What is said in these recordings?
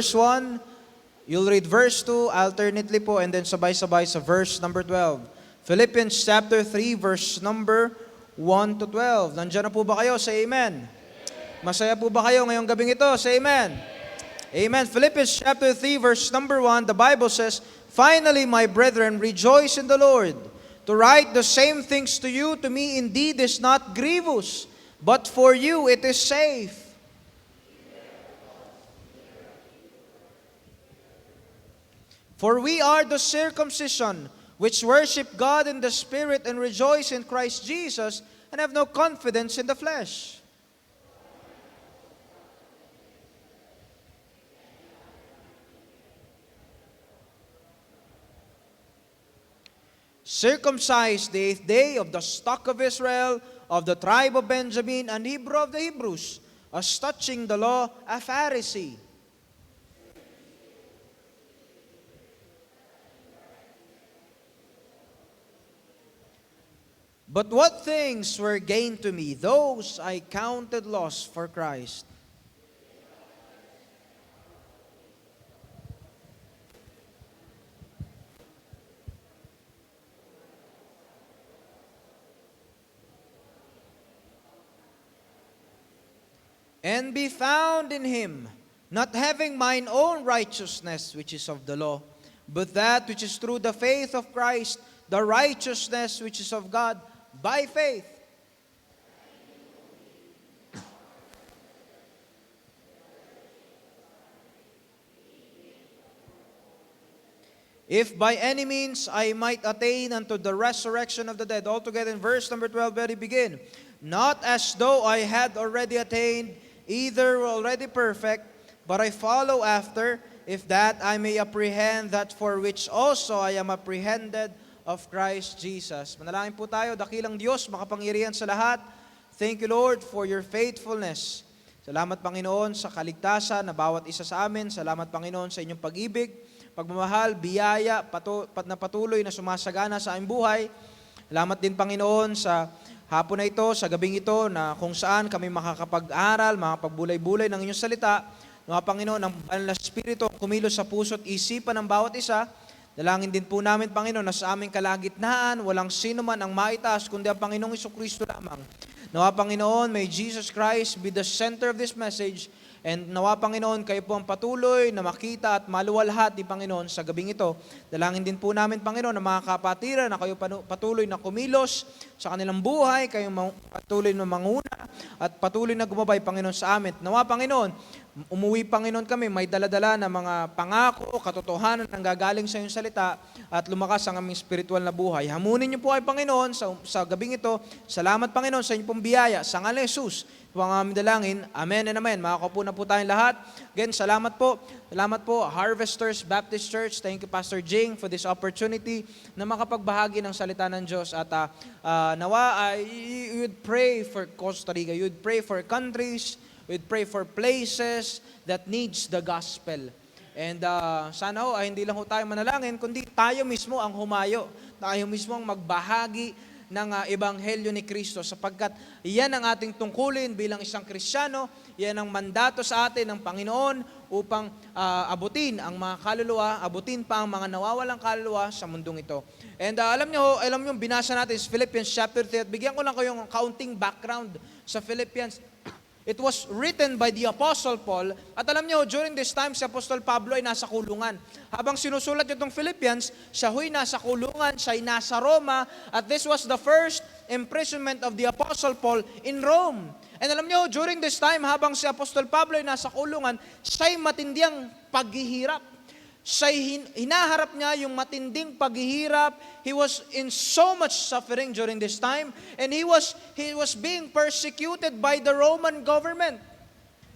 verse 1, you'll read verse 2 alternately po, and then sabay-sabay sa verse number 12. Philippians chapter 3, verse number 1 to 12. Nandiyan na po ba kayo? Say amen. Masaya po ba kayo ngayong gabing ito? Say amen. Amen. Philippians chapter 3, verse number 1, the Bible says, "Finally, my brethren, rejoice in the Lord. To write the same things to you, to me indeed is not grievous, but for you it is safe." For we are the circumcision, which worship God in the Spirit and rejoice in Christ Jesus, and have no confidence in the flesh. Circumcised the 8th day, of the stock of Israel, of the tribe of Benjamin, and Hebrew of the Hebrews, as touching the law, a Pharisee. But what things were gained to me, those I counted loss for Christ. And be found in him, not having mine own righteousness, which is of the law, but that which is through the faith of Christ, the righteousness which is of God, by faith. If by any means I might attain unto the resurrection of the dead. Altogether in verse number 12, very begin. Not as though I had already attained, either were already perfect, but I follow after, if that I may apprehend that for which also I am apprehended of Christ Jesus. Manalangin po tayo. Dakilang Diyos, makapangyarihan sa lahat. Thank you, Lord, for your faithfulness. Salamat, Panginoon, sa kaligtasan na bawat isa sa amin. Salamat, Panginoon, sa inyong pag-ibig, pagmamahal, biyaya, na patuloy na sumasagana sa aming buhay. Salamat din, Panginoon, sa hapon na ito, sa gabing ito, na kung saan kami makakapag-aral, makapagbulay-bulay ng inyong salita. Mga Panginoon, ang banal na Espiritu kumilos sa puso't isipan ng bawat isa. Dalangin din po namin, Panginoon, na sa aming kalagitnaan, walang sino man ang maitaas, kundi ang Panginoong Jesucristo lamang. Nawa, Panginoon, may Jesus Christ be the center of this message. And nawa, Panginoon, kayo po ang patuloy na makita at maluwalhati, Panginoon, sa gabing ito. Dalangin din po namin, Panginoon, na mga kapatiran na kayo patuloy na kumilos sa kanilang buhay, kayo patuloy na manguna at patuloy na gumabay, Panginoon, sa amin. Nawa, Panginoon, umuwi, Panginoon, kami, may daladala na mga pangako, katotohanan ang gagaling sa iyong salita at lumakas ang aming spiritual na buhay. Hamunin niyo po ay, Panginoon, sa gabing ito. Salamat, Panginoon, sa inyong pong biyaya. Sa ngalan ni Jesus, ito ang aming dalangin. Amen and amen. Makakaupo na po tayong lahat. Again, salamat po. Salamat po, Harvesters Baptist Church. Thank you, Pastor Jing, for this opportunity na makapagbahagi ng salita ng Diyos. At nawa, you would pray for Costa Rica. You would pray for countries. We'd pray for places that needs the gospel. And sana hindi lang tayo manalangin, kundi tayo mismo ang humayo. Tayo mismo ang magbahagi ng Ebanghelyo ni Kristo, sapagkat yan ang ating tungkulin bilang isang Kristiyano, yan ang mandato sa atin ng Panginoon upang abutin ang mga kaluluwa, abutin pa ang mga nawawalang kaluluwa sa mundong ito. And alam nyo, binasa natin sa Philippians chapter 3, at bigyan ko lang kayong kaunting background sa Philippians. It was written by the Apostle Paul. At alam niyo, during this time, si Apostol Pablo ay nasa kulungan. Habang sinusulat niya itong Philippians, siya huy nasa kulungan, siya ay nasa Roma, at this was the first imprisonment of the Apostle Paul in Rome. And alam niyo, during this time, habang si Apostol Pablo ay nasa kulungan, siya ay matindiyang paghihirap. Siya hinaharap niya yung matinding paghihirap. He was in so much suffering during this time, and he was being persecuted by the Roman government.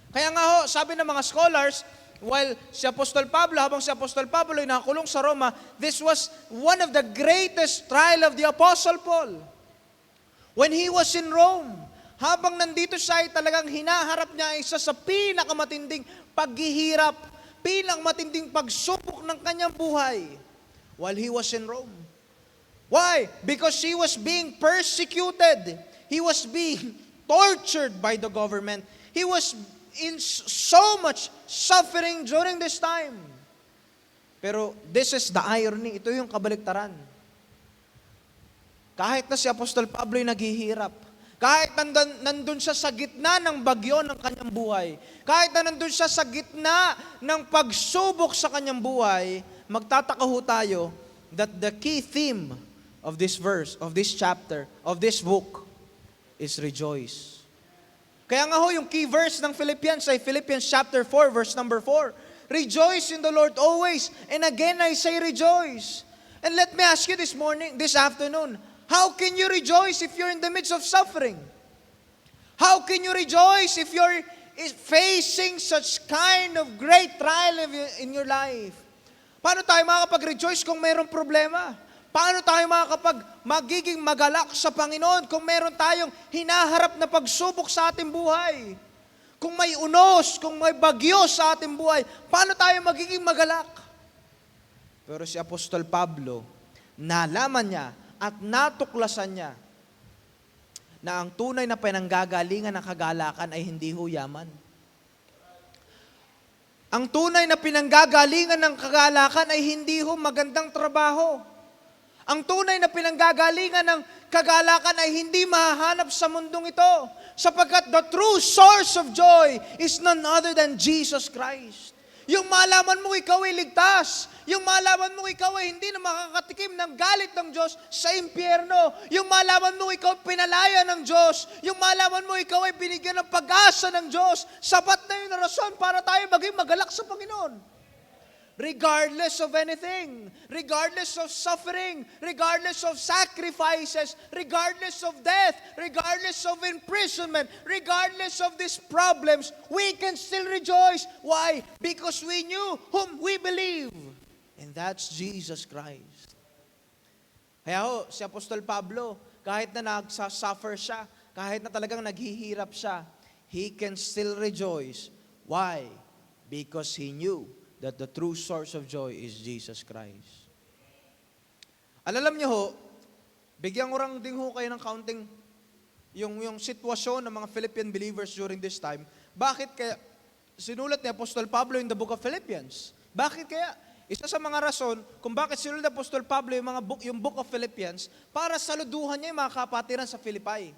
Kaya nga sabi ng mga scholars, while habang si Apostol Pablo ay nakakulong sa Roma, this was one of the greatest trial of the Apostle Paul. When he was in Rome, habang nandito siya ay talagang hinaharap niya isa sa pinakamatinding paghihirap, pinakamatinding pagsubok ng kanyang buhay while he was in Rome. Why? Because he was being persecuted. He was being tortured by the government. He was in so much suffering during this time. Pero this is the irony. Ito yung kabaliktaran. Kahit na si Apostol Pablo ay naghihirap, kahit nandun siya sa gitna ng bagyo ng kanyang buhay, kahit na nandun siya sa gitna ng pagsubok sa kanyang buhay, magtataka ho tayo that the key theme of this verse, of this chapter, of this book, is rejoice. Kaya nga ho, yung key verse ng Philippians ay Philippians chapter 4, verse number 4. Rejoice in the Lord always, and again I say rejoice. And let me ask you this afternoon, how can you rejoice if you're in the midst of suffering? How can you rejoice if you're facing such kind of great trial in your life? Paano tayo makakapag-rejoice kung mayroong problema? Paano tayo magiging magalak sa Panginoon kung meron tayong hinaharap na pagsubok sa ating buhay? Kung may unos, kung may bagyo sa ating buhay, paano tayo magiging magalak? Pero si Apostol Pablo, nalaman niya at natuklasan niya na ang tunay na pinanggagalingan ng kagalakan ay hindi ho yaman. Ang tunay na pinanggagalingan ng kagalakan ay hindi ho magandang trabaho. Ang tunay na pinanggagalingan ng kagalakan ay hindi mahahanap sa mundong ito, sapagkat the true source of joy is none other than Jesus Christ. Yung malaman mo ikaw ay ligtas, yung malaman mo ikaw ay hindi na makakatikim ng galit ng Diyos sa impyerno, yung malaman mo ikaw ay pinalaya ng Diyos, yung malaman mo ikaw ay binigyan ng pag-asa ng Diyos, sapat na yun na rason para tayo maging magalak sa Panginoon. Regardless of anything, regardless of suffering, regardless of sacrifices, regardless of death, regardless of imprisonment, regardless of these problems, we can still rejoice. Why? Because we knew whom we believe. And that's Jesus Christ. Kaya ho, si Apostol Pablo, kahit na nagsasuffer siya, kahit na talagang naghihirap siya, he can still rejoice. Why? Because he knew that the true source of joy is Jesus Christ. Alam niyo ho, bigyan ko lang din ho kayo ng counting yung sitwasyon ng mga Philippian believers during this time. Bakit kaya sinulat ni Apostol Pablo in the book of Philippians? Bakit kaya? Isa sa mga rason kung bakit sinulat ni Apostol Pablo yung book of Philippians, para saluduhan niya yung mga kapatiran sa Philippi.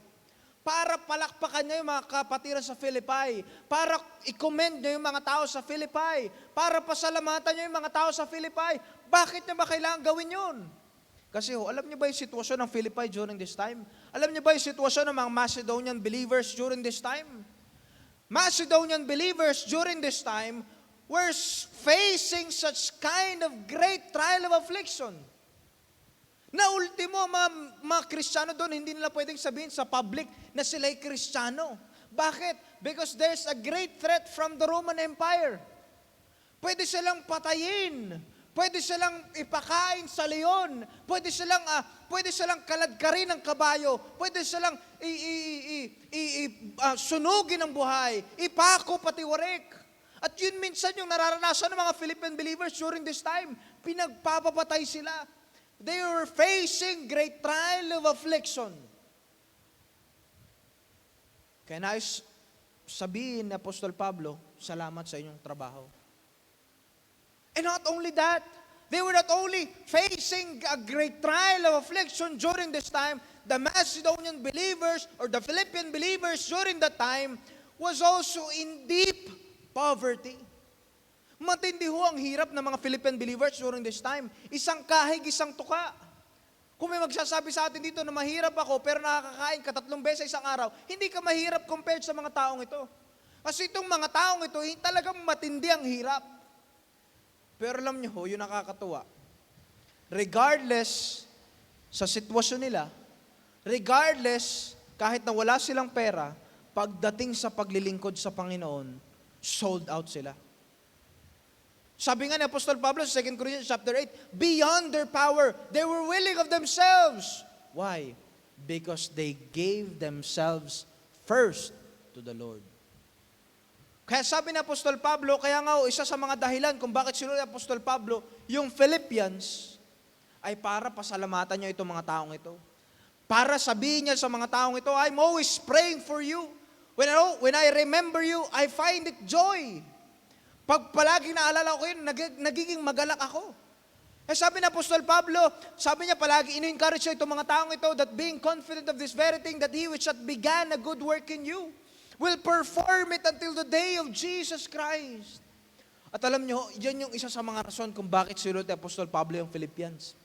Para palakpakan niya yung mga kapatiran sa Philippi, para i-commend niya yung mga tao sa Philippi, para pasalamatan niya yung mga tao sa Philippi. Bakit niya ba kailangan gawin yun? Kasi alam niyo ba yung sitwasyon ng Philippi during this time? Alam niyo ba yung sitwasyon ng mga Macedonian believers during this time? Macedonian believers during this time were facing such kind of great trial of affliction. Na ultimo, mga Kristiyano doon, hindi nila pwedeng sabihin sa public na sila'y Kristiyano. Bakit? Because there's a great threat from the Roman Empire. Pwede silang patayin, pwede silang ipakain sa leon, pwede silang kaladkarin ng kabayo, pwede silang sunugin ng buhay, ipako pati warik. At yun minsan yung nararanasan ng mga Philippian believers during this time. Pinagpapapatay sila. They were facing great trial of affliction. Kaya nais sabihin ni Apostol Pablo, salamat sa inyong trabaho. And not only that, they were not only facing a great trial of affliction during this time, the Macedonian believers or the Philippian believers during that time was also in deep poverty. Matindi ho ang hirap ng mga Philippian believers during this time. Isang kahig, isang tuka. Kung may magsasabi sa atin dito na mahirap ako pero nakakakain ka 3 beses sa isang araw, hindi ka mahirap compared sa mga taong ito. Kasi itong mga taong ito, talagang matindi ang hirap. Pero alam niyo ho, yung nakakatuwa, regardless sa sitwasyon nila, regardless kahit na wala silang pera, pagdating sa paglilingkod sa Panginoon, sold out sila. Sabi nga ni Apostol Pablo sa 2 Corinthians chapter 8, beyond their power, they were willing of themselves. Why? Because they gave themselves first to the Lord. Kaya sabi ni Apostol Pablo, kaya nga isa sa mga dahilan kung bakit sinulat ni Apostol Pablo, yung Philippians, ay para pasalamatan niya itong mga taong ito. Para sabihin niya sa mga taong ito, I'm always praying for you. When I remember you, I find it joy. Pag palagi naalala ko yun, nagiging magalak ako. Sabi ni Apostol Pablo, sabi niya palagi, in-encourage siya itong mga taong ito that being confident of this very thing, that he which hath began a good work in you will perform it until the day of Jesus Christ. At alam nyo, yan yung isa sa mga rason kung bakit sinulat ni Apostol Pablo yung Philippians.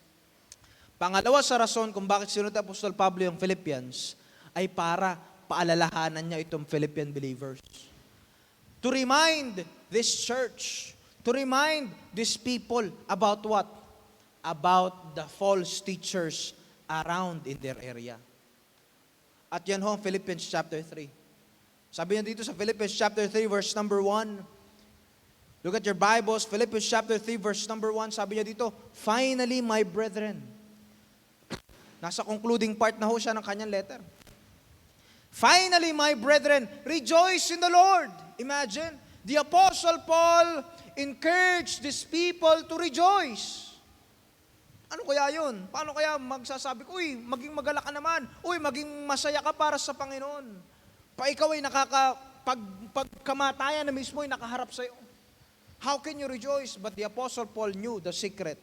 Pangalawa sa rason kung bakit sinulat ni Apostol Pablo yung Philippians ay para paalalahanan niya itong Philippian believers. To remind this church, to remind these people about what? About the false teachers around in their area. At yan ho ang Philippians chapter 3. Sabi niya dito sa Philippians chapter 3 verse number 1. Look at your Bibles, Philippians chapter 3 verse number 1. Sabi niya dito, finally my brethren. Nasa concluding part na ho siya ng kanyang letter. Finally my brethren, rejoice in the Lord. Imagine, the Apostle Paul encouraged these people to rejoice. Ano kaya yun? Paano kaya magsasabi ko, uy, maging magalak ka naman. Uy, maging masaya ka para sa Panginoon. Ikaw ay pagkamatayan na mismo ay nakaharap sa iyo. How can you rejoice? But the Apostle Paul knew the secret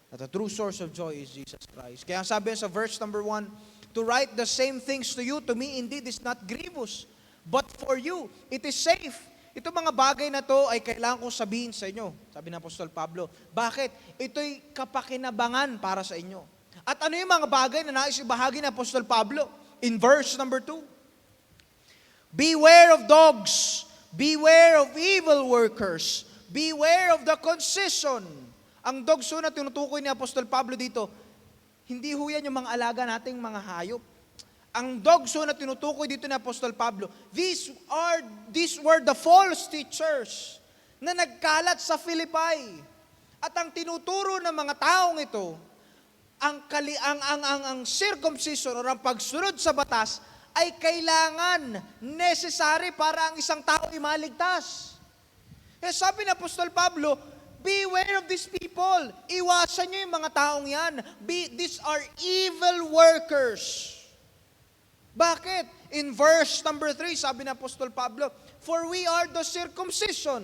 that the true source of joy is Jesus Christ. Kaya sabi sa verse number 1, to write the same things to you, to me indeed is not grievous, but for you, it is safe. Ito mga bagay na to ay kailangan kong sabihin sa inyo, sabi ng Apostol Pablo. Bakit? Ito'y kapakinabangan para sa inyo. At ano yung mga bagay na nais ibahagi ng Apostol Pablo? In verse number 2, beware of dogs, beware of evil workers, beware of the concision. Ang dogs na tinutukoy ni Apostol Pablo dito, hindi ho yan yung mga alaga nating mga hayop. Ang dogs na tinutukoy dito ni Apostol Pablo, these were the false teachers na nagkalat sa Philippi. At ang tinuturo ng mga taong ito, ang circumcision o ang pagsunod sa batas ay kailangan, necessary para ang isang tao ay maligtas. Sabi ni Apostol Pablo, beware of these people. Iwasan nyo yung mga taong yan. These are evil workers. Bakit? In verse number 3, sabi ni Apostol Pablo, for we are the circumcision.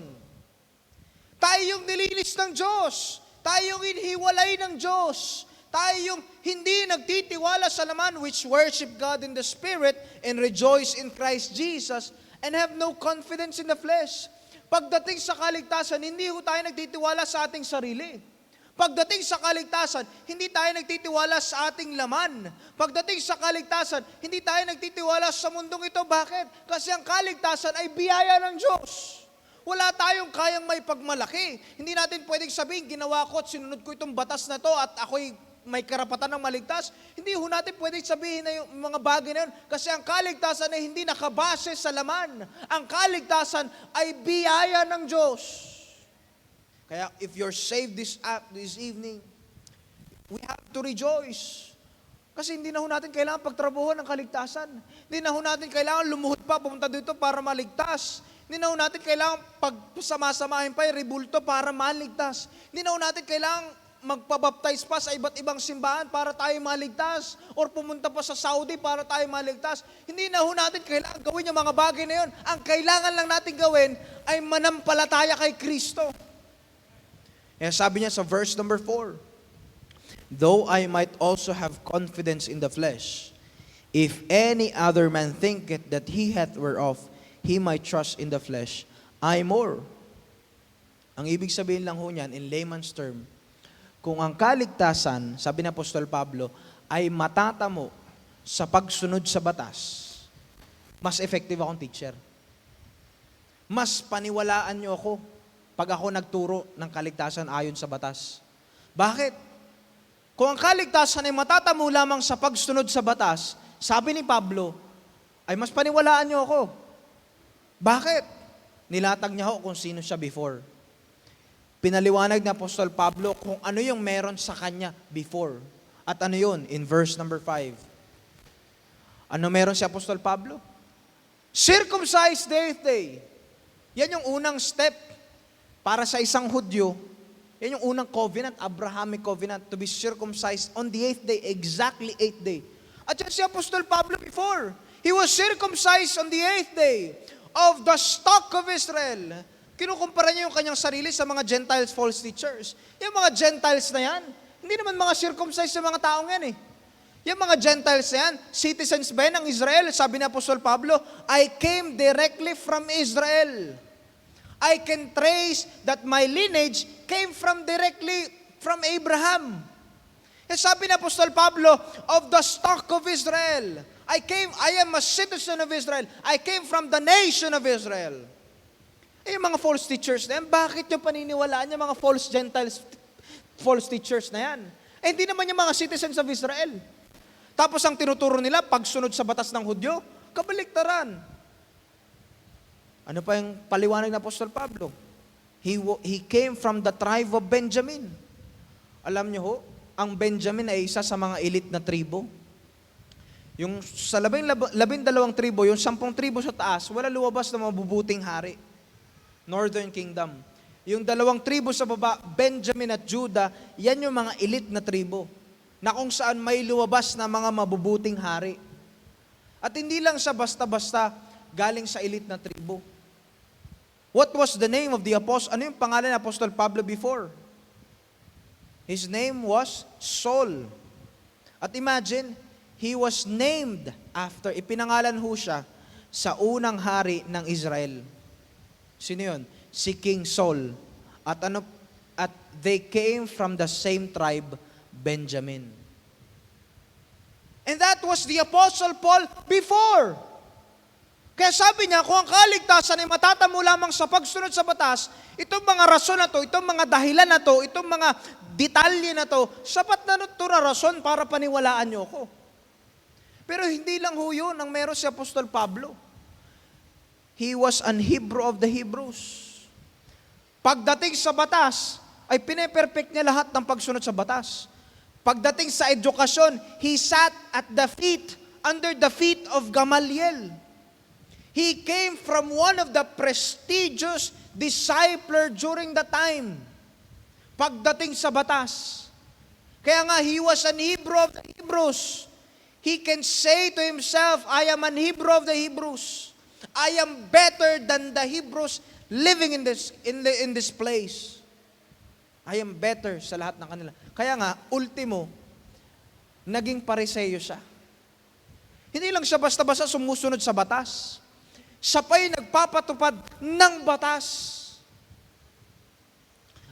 Tayo yung nilinis ng Diyos. Tayo yung inhiwalay ng Diyos. Tayo yung hindi nagtitiwala sa laman, which worship God in the Spirit and rejoice in Christ Jesus and have no confidence in the flesh. Pagdating sa kaligtasan, hindi ho tayo nagtitiwala sa ating sarili. Pagdating sa kaligtasan, hindi tayo nagtitiwala sa ating laman. Pagdating sa kaligtasan, hindi tayo nagtitiwala sa mundong ito. Bakit? Kasi ang kaligtasan ay biyaya ng Diyos. Wala tayong kayang may pagmalaki. Hindi natin pwedeng sabihin, ginawa ko at sinunod ko itong batas na to at ako'y may karapatan ng maligtas. Hindi ho natin pwedeng sabihin na yung mga bagay na yun. Kasi ang kaligtasan ay hindi nakabase sa laman. Ang kaligtasan ay biyaya ng Diyos. Kaya if you're saved this evening, we have to rejoice. Kasi hindi na ho natin kailangan pagtrabuhan ng kaligtasan. Hindi na ho natin kailangan lumuhod pa, pumunta dito para maligtas. Hindi na ho natin kailangan pagsama-samahin pa yung rebulto para maligtas. Hindi na ho natin kailangan magpabaptize pa sa iba't ibang simbahan para tayo maligtas or pumunta pa sa Saudi para tayo maligtas. Hindi na ho natin kailangan gawin yung mga bagay na yun. Ang kailangan lang natin gawin ay manampalataya kay Kristo. Kaya sabi niya sa verse number 4, though I might also have confidence in the flesh, if any other man thinketh that he hath whereof he might trust in the flesh, I more. Ang ibig sabihin lang ho niyan, in layman's term, kung ang kaligtasan, sabi ni Apostol Pablo, ay matatamo sa pagsunod sa batas, mas effective akong teacher. Mas paniwalaan niyo ako pag ako nagturo ng kaligtasan ayon sa batas. Bakit? Kung ang kaligtasan ay matatamo lamang sa pagsunod sa batas, sabi ni Pablo, ay mas paniwalaan niyo ako. Bakit? Nilatag niya ako kung sino siya before. Pinaliwanag ni Apostol Pablo kung ano yung meron sa kanya before. At ano yun? In verse number 5. Ano meron si Apostol Pablo? Circumcised the 8th day. Yan yung unang step para sa isang Hudyo. Yan yung unang covenant, Abrahamic covenant, to be circumcised on the 8th day, exactly 8th day. At yan si Apostol Pablo before. He was circumcised on the 8th day of the stock of Israel. Kinukumpara niya yung kanyang sarili sa mga Gentiles false teachers. Yung mga Gentiles na yan, hindi naman mga circumcised sa mga taong yan eh. Yung mga Gentiles na yan, citizens ba yan ng Israel? Sabi ni Apostol Pablo, I came directly from Israel. I can trace that my lineage came directly from Abraham. Sabi ni Apostol Pablo, of the stock of Israel. I am a citizen of Israel. I came from the nation of Israel. Yung mga false teachers na yan, bakit yung paniniwalaan yung mga false Gentiles, false teachers na yan? Hindi naman yung mga citizens of Israel. Tapos ang tinuturo nila, pagsunod sa batas ng Hudyo, kabaliktaran. Ano pa yung paliwanag ng Apostol Pablo? He came from the tribe of Benjamin. Alam niyo ho, ang Benjamin ay isa sa mga elite na tribo. Yung sa 12 tribo, yung 10 tribo sa taas, wala luwabas na mabubuting hari. Northern Kingdom. Yung 2 tribo sa baba, Benjamin at Judah, yan yung mga elite na tribo na kung saan may luwabas na mga mabubuting hari. At hindi lang siya basta-basta galing sa elite na tribo. What was the name of the apostle? Ano yung pangalan ng Apostol Pablo before? His name was Saul. At imagine, he was named after, ipinangalan ho siya sa unang hari ng Israel. Sino yun? Si King Saul. At they came from the same tribe, Benjamin. And that was the Apostle Paul before. Kaya sabi niya, kung ang kaligtasan ay matatamo lamang sa pagsunod sa batas, itong mga rason na to, itong mga dahilan na to, itong mga detalye na to, sapat na ito na rason para paniwalaan niyo ko. Pero hindi lang ho yun ang meron si Apostol Pablo. He was an Hebrew of the Hebrews. Pagdating sa batas, ay pine-perfect niya lahat ng pagsunod sa batas. Pagdating sa edukasyon, he sat at the feet, under the feet of Gamaliel. He came from one of the prestigious discipler during the time. Pagdating sa batas. Kaya nga, he was an Hebrew of the Hebrews. He can say to himself, I am an Hebrew of the Hebrews. I am better than the Hebrews living in this place. I am better sa lahat ng kanila. Kaya nga, ultimo, naging Pariseo siya. Hindi lang siya basta-basta sumusunod sa batas. Siya pa'y nagpapatupad ng batas.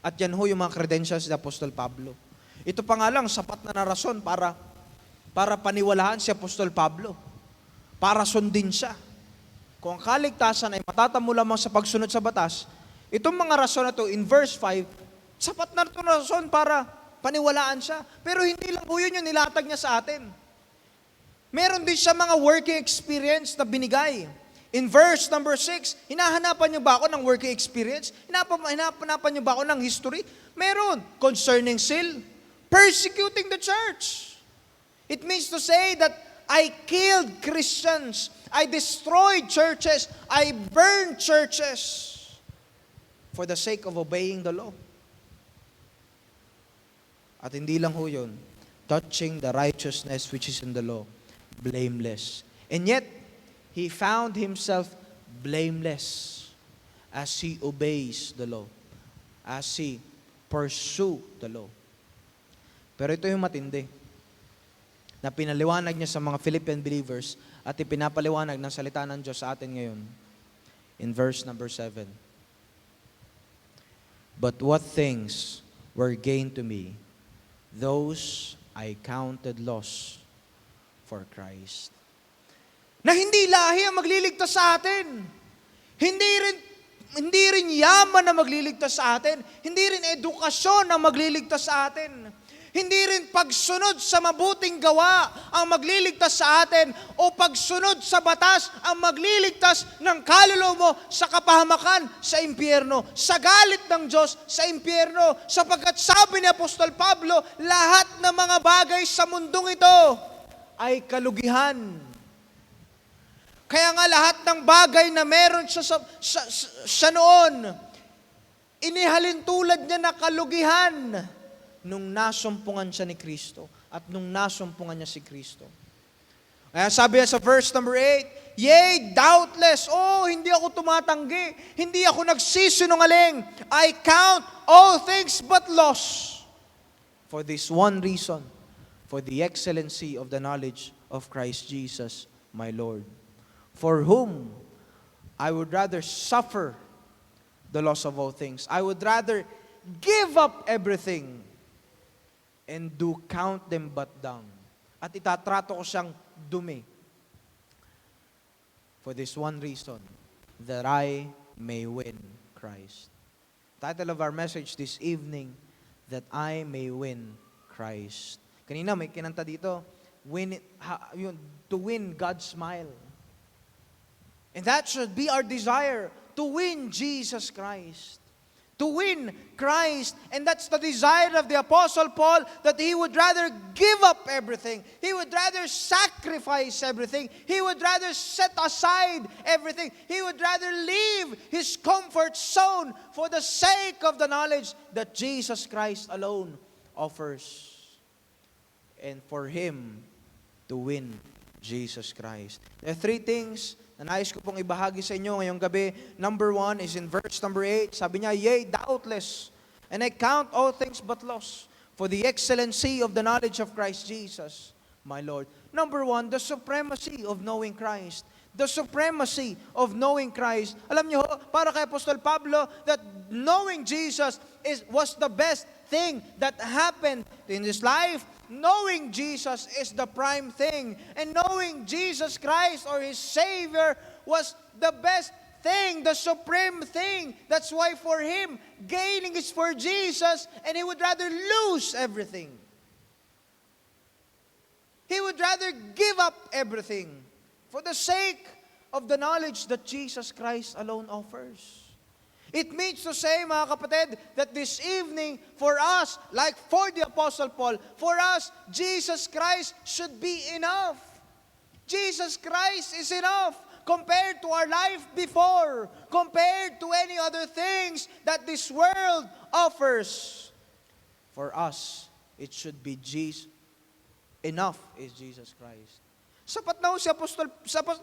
At yan ho yung mga credentials ni Apostol Pablo. Ito pa nga lang, sapat na rason para paniwalaan si Apostol Pablo. Para sundin siya. Kung ang kaligtasan ay matatamo lamang sa pagsunod sa batas, itong mga rason na to in verse 5, sapat na ito na rason para paniwalaan siya. Pero hindi lang po yun yung nilatag niya sa atin. Meron din siya mga working experience na binigay. In verse number 6, hinahanapan niyo ba ako ng working experience? Hinahanapan niyo ba ako ng history? Meron. Concerning zeal, persecuting the church. It means to say that I killed Christians. I destroyed churches. I burned churches for the sake of obeying the law. At hindi lang ho yun, touching the righteousness which is in the law, blameless. And yet, he found himself blameless as he obeys the law, as he pursue the law. Pero ito yung matindi, na pinaliwanag niya sa mga Philippian believers at ipinapaliwanag ng salita ng Diyos sa atin ngayon. In verse number 7. But what things were gained to me, those I counted loss for Christ. Na hindi lahi ang magliligtas sa atin. Hindi rin yaman na magliligtas sa atin. Hindi rin edukasyon ang magliligtas sa atin. Hindi rin pagsunod sa mabuting gawa ang magliligtas sa atin o pagsunod sa batas ang magliligtas ng kaluluwa mo sa kapahamakan sa impyerno, sa galit ng Diyos sa impyerno, sapagkat sabi ni Apostol Pablo, lahat ng mga bagay sa mundong ito ay kalugihan. Kaya nga lahat ng bagay na meron siya noon, inihalin tulad niya na kalugihan nung nasumpungan siya ni Kristo at nung nasumpungan niya si Kristo. Kaya sabi niya sa verse number 8, yea, doubtless, hindi ako tumatanggi, hindi ako nagsisinungaling. I count all things but loss for this one reason, for the excellency of the knowledge of Christ Jesus, my Lord, for whom I would rather suffer the loss of all things. I would rather give up everything and do count them but dung. At itatrato ko siyang dumi. For this one reason, that I may win Christ. Title of our message this evening, that I may win Christ. Kanina may kinanta dito, to win God's smile. And that should be our desire, to win Jesus Christ. To win Christ. And that's the desire of the Apostle Paul, that he would rather give up everything. He would rather sacrifice everything. He would rather set aside everything. He would rather leave his comfort zone for the sake of the knowledge that Jesus Christ alone offers. And for him to win Jesus Christ. There are three things na nais ko pong ibahagi sa inyo ngayong gabi. Number 1 is in verse number 8. Sabi niya, yea, doubtless, and I count all things but loss, for the excellency of the knowledge of Christ Jesus, my Lord. Number 1, the supremacy of knowing Christ. The supremacy of knowing Christ. Alam niyo, para kay Apostol Pablo, that knowing Jesus was the best thing that happened in his life. Knowing Jesus is the prime thing. And knowing Jesus Christ or His Savior was the best thing, the supreme thing. That's why for him, gaining is for Jesus, and he would rather lose everything. He would rather give up everything for the sake of the knowledge that Jesus Christ alone offers. It means to say, mga kapatid, that this evening, for us, like for the Apostle Paul, for us, Jesus Christ should be enough. Jesus Christ is enough compared to our life before, compared to any other things that this world offers. For us, it should be Jesus. Enough is Jesus Christ. Sapat na ho si Apostol,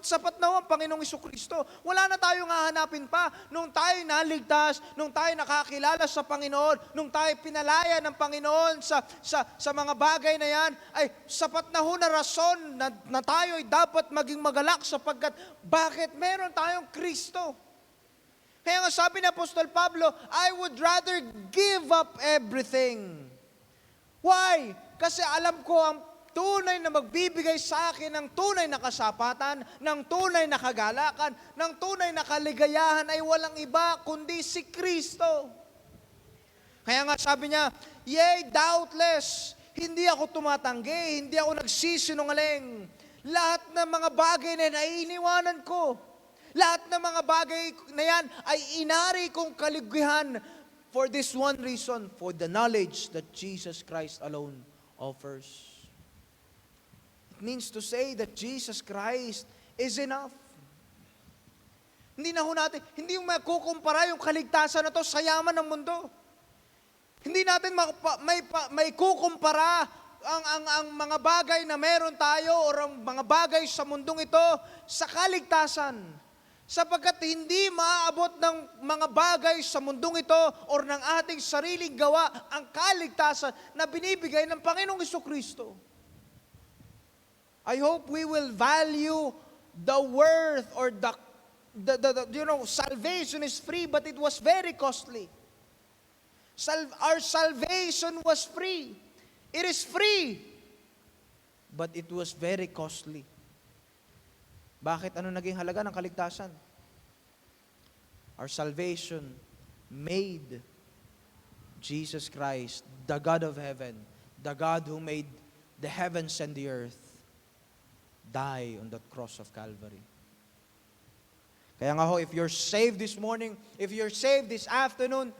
sapat na ho ang Panginoong Jesucristo. Wala na tayong hahanapin pa. Nung tayo naligtas, nung tayo nakakilala sa Panginoon, nung tayo pinalaya ng Panginoon sa mga bagay na yan, ay sapat na ho na rason na tayo ay dapat maging magalak sapagkat bakit meron tayong Kristo. Kaya nga sabi ni Apostol Pablo, I would rather give up everything. Why? Kasi alam ko ang tunay na magbibigay sa akin ng tunay na kasapatan, ng tunay na kagalakan, ng tunay na kaligayahan ay walang iba kundi si Kristo. Kaya nga sabi niya, yea, doubtless, hindi ako tumatanggi, hindi ako nagsisinungaling. Lahat ng mga bagay na naiiniwanan ko, lahat ng mga bagay na yan ay inari kong kaligayahan for this one reason, for the knowledge that Jesus Christ alone offers. It means to say that Jesus Christ is enough. Hindi mo makukumpara yung kaligtasan na to sa yaman ng mundo. Hindi natin may kukumpara ang mga bagay na meron tayo o ang mga bagay sa mundong ito sa kaligtasan. Sapagkat hindi maaabot ng mga bagay sa mundong ito o ng ating sariling gawa ang kaligtasan na binibigay ng Panginoong Jesucristo. I hope we will value the worth or the salvation is free, but it was very costly. Our salvation was free. It is free, but it was very costly. Bakit? Ano naging halaga ng kaligtasan? Our salvation made Jesus Christ, the God of heaven, the God who made the heavens and the earth, die on that cross of Calvary. Kaya nga ho, if you're saved this morning, if you're saved this afternoon,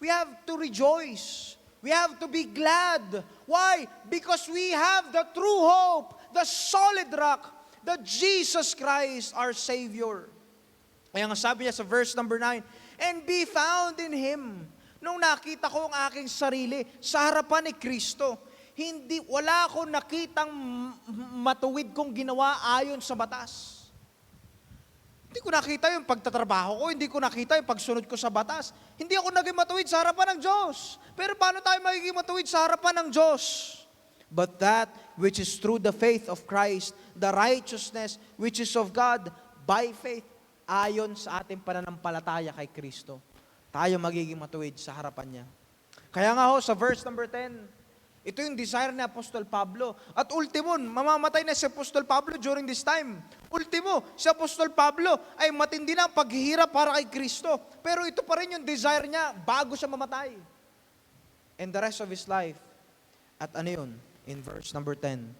we have to rejoice. We have to be glad. Why? Because we have the true hope, the solid rock, the Jesus Christ, our Savior. Kaya nga sabi niya sa verse number 9, and be found in Him. Nung nakita ko ang aking sarili sa harapan ni Kristo, wala akong nakitang matuwid kong ginawa ayon sa batas. Hindi ko nakita yung pagtatrabaho ko, hindi ko nakita yung pagsunod ko sa batas. Hindi ako naging matuwid sa harapan ng Diyos. Pero paano tayo magiging matuwid sa harapan ng Diyos? But that which is through the faith of Christ, the righteousness which is of God by faith, ayon sa ating pananampalataya kay Kristo, tayo magiging matuwid sa harapan niya. Kaya nga sa verse number 10, ito yung desire ni Apostol Pablo. At ultimo, mamamatay na si Apostol Pablo during this time. Ultimo, si Apostol Pablo ay matindi na ang paghihirap para kay Kristo. Pero ito pa rin yung desire niya bago siya mamatay. And the rest of his life, at ano yun? In verse number 10,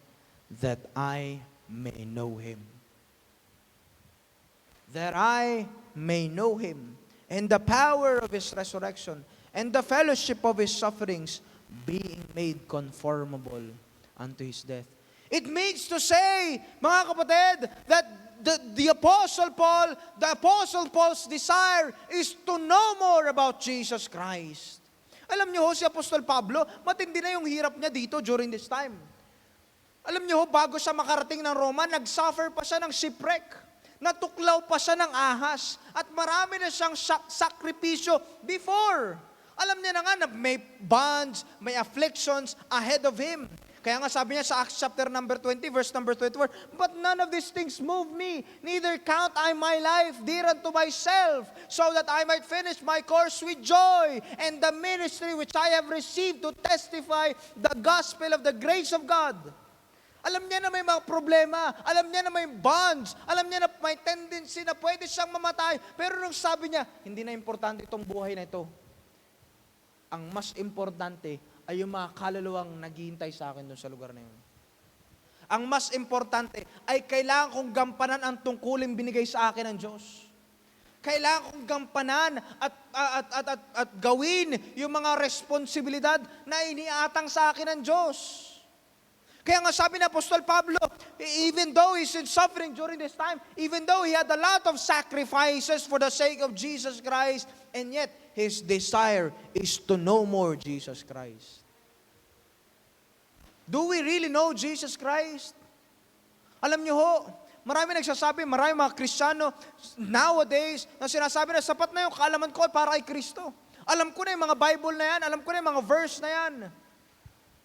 that I may know Him. That I may know Him, and the power of His resurrection, and the fellowship of His sufferings, being made conformable unto His death. It means to say, mga kapatid, that the Apostle Paul's desire is to know more about Jesus Christ. Alam niyo si Apostol Pablo, matindi na yung hirap niya dito during this time. Alam niyo bago siya makarating ng Roma, nag-suffer pa siya ng shipwreck. Natuklaw pa siya ng ahas. At marami na siyang sakripisyo before. Alam niya na nga na may bonds, may afflictions ahead of him. Kaya nga sabi niya sa Acts chapter number 20, verse number 24, but none of these things move me, neither count I my life dear unto myself, so that I might finish my course with joy, and the ministry which I have received to testify the gospel of the grace of God. Alam niya na may mga problema, alam niya na may bonds, alam niya na may tendency na pwede siyang mamatay, pero nung sabi niya, hindi na importante itong buhay na ito. Ang mas importante ay yung mga kaluluwang naghihintay sa akin doon sa lugar na yun. Ang mas importante ay kailangan kong gampanan ang tungkulin binigay sa akin ng Diyos. Kailangan kong gampanan at gawin yung mga responsibilidad na iniatang sa akin ng Diyos. Kaya nga sabi ni Apostol Pablo, even though he's in suffering during this time, even though he had a lot of sacrifices for the sake of Jesus Christ, and yet his desire is to know more Jesus Christ. Do we really know Jesus Christ? Alam niyo marami nagsasabi, marami mga Kristiyano nowadays na sinasabi na sapat na yung kaalaman ko para kay Kristo. Alam ko na yung mga Bible na yan, alam ko na yung mga verse na yan.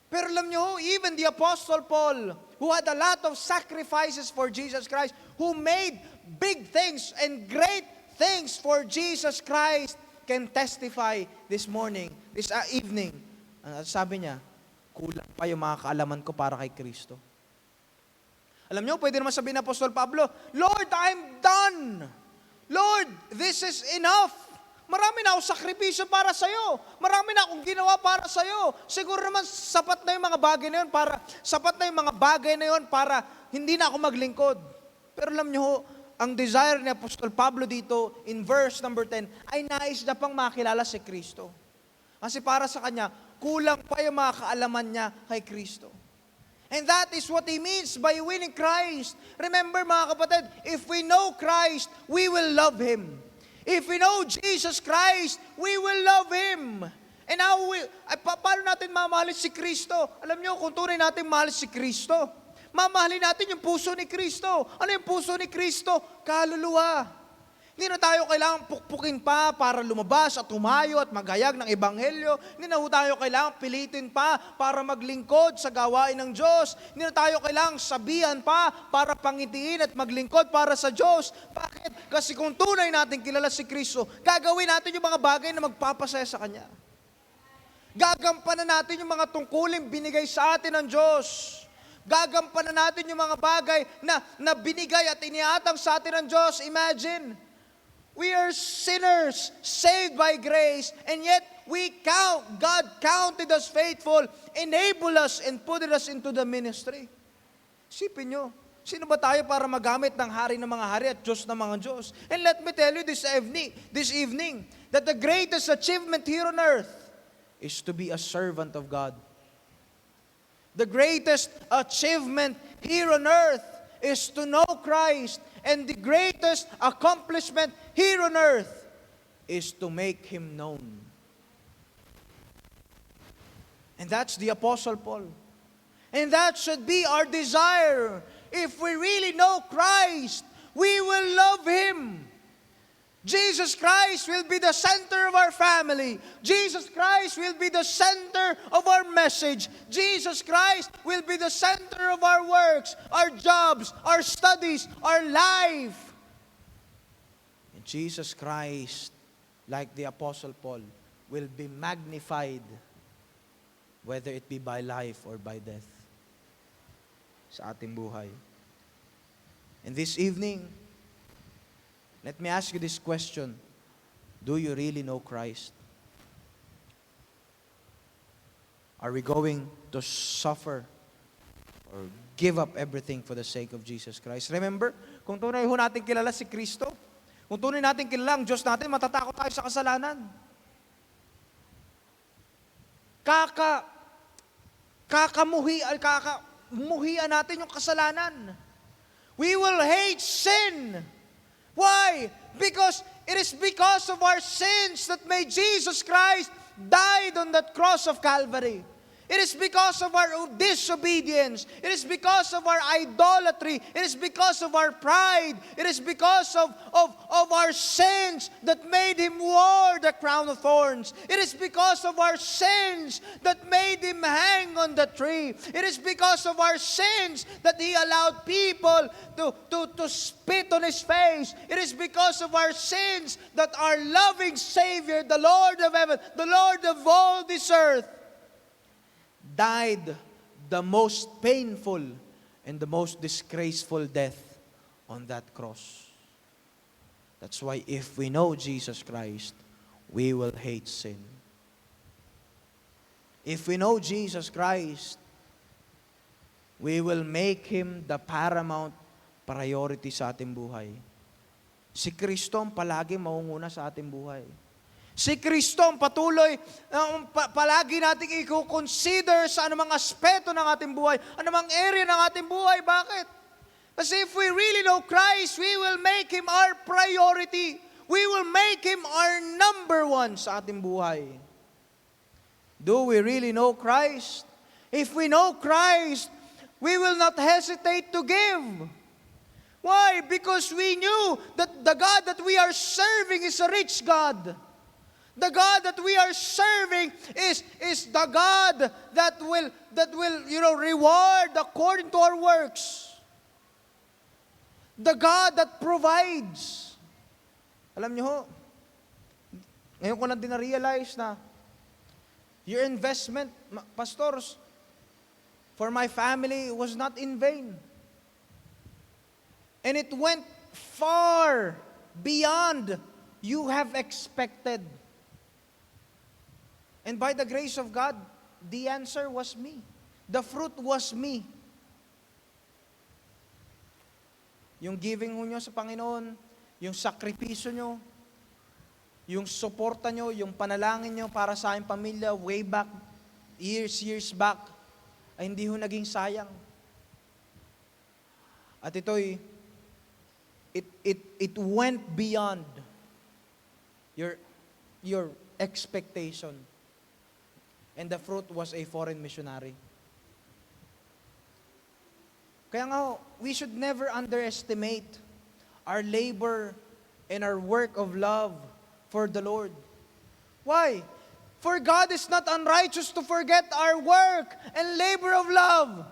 Pero alam niyo even the Apostle Paul, who had a lot of sacrifices for Jesus Christ, who made big things and great things for Jesus Christ, can testify this morning, this evening. Sabi niya, kulang pa yung mga kaalaman ko para kay Kristo. Alam niyo, pwede naman sabihin ng Apostol Pablo, Lord, I'm done. Lord, this is enough. Marami na akong sakripisyo para sa'yo. Marami na akong ginawa para sa'yo. Siguro naman sapat na yung mga bagay na yun para hindi na ako maglingkod. Pero alam niyo, ang desire ni Apostol Pablo dito in verse number 10 ay nais na pang makilala si Kristo. Kasi para sa kanya, kulang pa yung mga kaalaman niya kay Kristo. And that is what he means by winning Christ. Remember mga kapatid, if we know Christ, we will love Him. If we know Jesus Christ, we will love Him. And how paano natin mamahalin si Kristo? Alam niyo, kung tunay natin mahal si Kristo, mamahalin natin yung puso ni Kristo. Ano yung puso ni Kristo? Kaluluwa. Hindi na tayo kailangang pukpukin pa para lumabas at humayo at maghayag ng ebanghelyo. Hindi na tayo kailangang pilitin pa para maglingkod sa gawain ng Diyos. Hindi na tayo kailangang sabihan pa para pangitiin at maglingkod para sa Diyos. Bakit? Kasi kung tunay natin kilala si Kristo, gagawin natin yung mga bagay na magpapasaya sa Kanya. Gagampanan natin yung mga tungkulin binigay sa atin ng Diyos. Gagampanan natin yung mga bagay na binigay at iniatang sa atin ng Diyos. Imagine, we are sinners, saved by grace, and yet God counted us faithful, enabled us, and put us into the ministry. Isipin nyo, sino ba tayo para magamit ng hari ng mga hari at Diyos ng mga Diyos? And let me tell you this evening, that the greatest achievement here on earth is to be a servant of God. The greatest achievement here on earth is to know Christ, and the greatest accomplishment here on earth is to make Him known. And that's the Apostle Paul. And that should be our desire. If we really know Christ, we will love Him. Jesus Christ will be the center of our family. Jesus Christ will be the center of our message. Jesus Christ will be the center of our works, our jobs, our studies, our life. And Jesus Christ, like the Apostle Paul, will be magnified, whether it be by life or by death, sa ating buhay. And this evening, let me ask you this question. Do you really know Christ? Are we going to suffer or give up everything for the sake of Jesus Christ? Remember, kung tunay ho natin kilala si Kristo, kung tunay natin kilala ang Diyos natin, matatakot tayo sa kasalanan. Kakamuhian natin yung kasalanan. We will hate sin. Why? Because it is because of our sins that made Jesus Christ died on that cross of Calvary. It is because of our disobedience. It is because of our idolatry. It is because of our pride. It is because of our sins that made Him wear the crown of thorns. It is because of our sins that made Him hang on the tree. It is because of our sins that He allowed people to spit on His face. It is because of our sins that our loving Savior, the Lord of heaven, the Lord of all this earth, died the most painful and the most disgraceful death on that cross. That's why if we know Jesus Christ, we will hate sin. If we know Jesus Christ, we will make Him the paramount priority sa ating buhay. Si Kristo ang palagi mauuna sa ating buhay. Si Kristo ang patuloy, palagi nating i-consider sa anumang aspeto ng ating buhay, anumang area ng ating buhay. Bakit? Kasi if we really know Christ, we will make Him our priority. We will make Him our number one sa ating buhay. Do we really know Christ? If we know Christ, we will not hesitate to give. Why? Because we knew that the God that we are serving is a rich God. The God that we are serving is the God that will reward according to our works. The God that provides. Alam niyo ho, ngayon ko lang din na-realize na your investment, pastors, for my family was not in vain. And it went far beyond you have expected. And by the grace of God, the answer was me. The fruit was me. Yung giving nyo sa Panginoon, yung sakripisyo nyo, yung suporta nyo, yung panalangin nyo para sa aking pamilya way back, years back, ay hindi ho naging sayang. At ito'y, it went beyond your expectation. And the fruit was a foreign missionary. Kaya nga, we should never underestimate our labor and our work of love for the Lord. Why? For God is not unrighteous to forget our work and labor of love.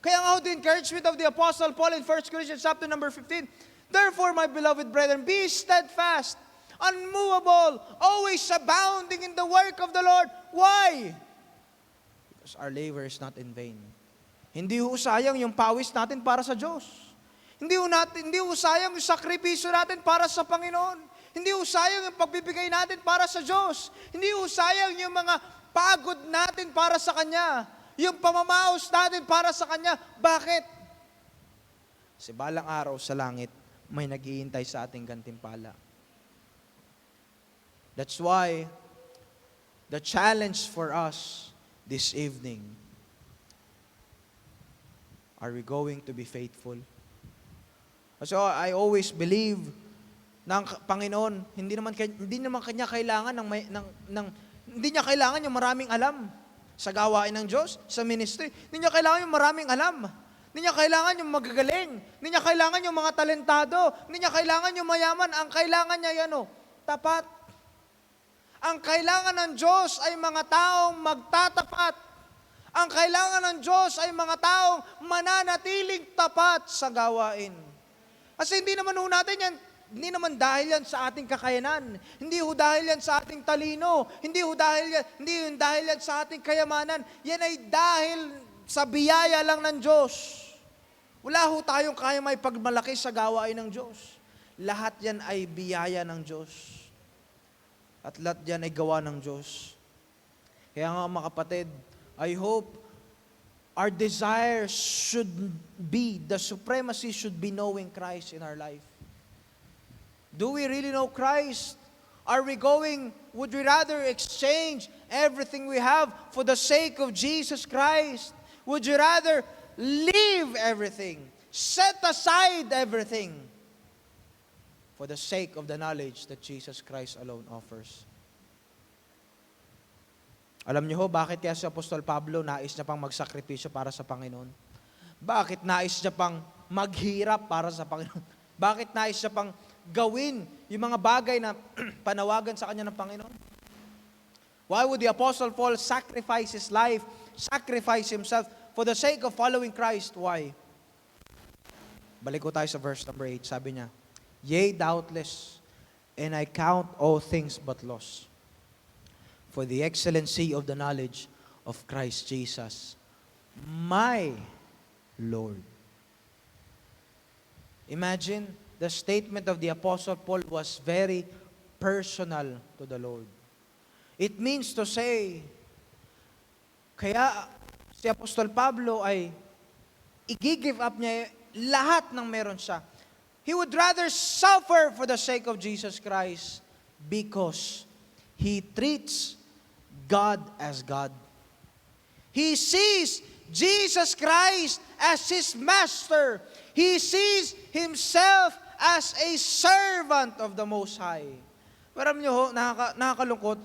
Kaya nga, the encouragement of the Apostle Paul in 1 Corinthians chapter number 15, therefore, my beloved brethren, be steadfast, unmovable, always abounding in the work of the Lord. Why? Because our labor is not in vain. Hindi ho sayang yung pawis natin para sa Diyos. Hindi ho sayang yung sakripisyo natin para sa Panginoon. Hindi ho sayang yung pagbibigay natin para sa Diyos. Hindi ho sayang yung mga pagod natin para sa Kanya. Yung pamamaos natin para sa Kanya. Bakit? Kasi balang araw sa langit, may naghihintay sa ating gantimpala. That's why the challenge for us this evening, are we going to be faithful? So I always believe na ang Panginoon, hindi naman kanya kailangan hindi niya kailangan yung maraming alam. Sa gawain ng Diyos, sa ministry. Hindi niya kailangan yung maraming alam. Hindi niya kailangan yung magagaling. Hindi niya kailangan yung mga talentado. Hindi niya kailangan yung mayaman. Ang kailangan niya yan, tapat. Ang kailangan ng Diyos ay mga taong magtatapat. Ang kailangan ng Diyos ay mga taong mananatiling tapat sa gawain. Kasi hindi naman natin yan, hindi naman dahil yan sa ating kakayanan. Hindi dahil yan sa ating talino. Hindi dahil yan sa ating kayamanan. Yan ay dahil sa biyaya lang ng Diyos. Wala tayong kaya may pagmalaki sa gawain ng Diyos. Lahat yan ay biyaya ng Diyos. At lahat yan ay gawa ng Diyos. Kaya nga mga kapatid, I hope our desire should be, the supremacy should be knowing Christ in our life. Do we really know Christ? Would we rather exchange everything we have for the sake of Jesus Christ? Would you rather leave everything, set aside everything for the sake of the knowledge that Jesus Christ alone offers? Alam niyo bakit kaya si Apostol Pablo nais niya pang magsakripisyo para sa Panginoon? Bakit nais niya pang maghirap para sa Panginoon? Bakit nais niya pang gawin yung mga bagay na panawagan sa kanya ng Panginoon? Why would the Apostle Paul sacrifice his life, sacrifice himself for the sake of following Christ? Why? Balik ko tayo sa verse number 8. Sabi niya, "Yea, doubtless, and I count all things but loss, for the excellency of the knowledge of Christ Jesus, my Lord." Imagine, the statement of the Apostle Paul was very personal to the Lord. It means to say, kaya si Apostol Pablo ay i-give up niya lahat ng meron siya. He would rather suffer for the sake of Jesus Christ because he treats God as God. He sees Jesus Christ as his master. He sees himself as a servant of the Most High. Pero alam nyo, nakakalungkot,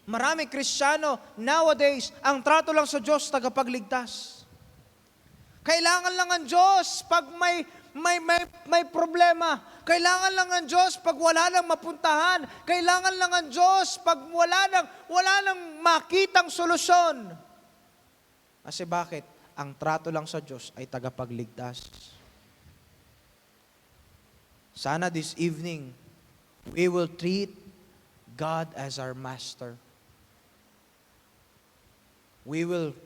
maraming Kristiyano nowadays, ang trato lang sa Diyos, tagapagligtas. Kailangan lang ang Diyos pag may problema. Kailangan lang ang Diyos pag wala nang mapuntahan. Kailangan lang ang Diyos pag wala nang makitang solusyon. Kasi bakit? Ang trato lang sa Diyos ay tagapagligtas. Sana this evening, we will treat God as our master. We will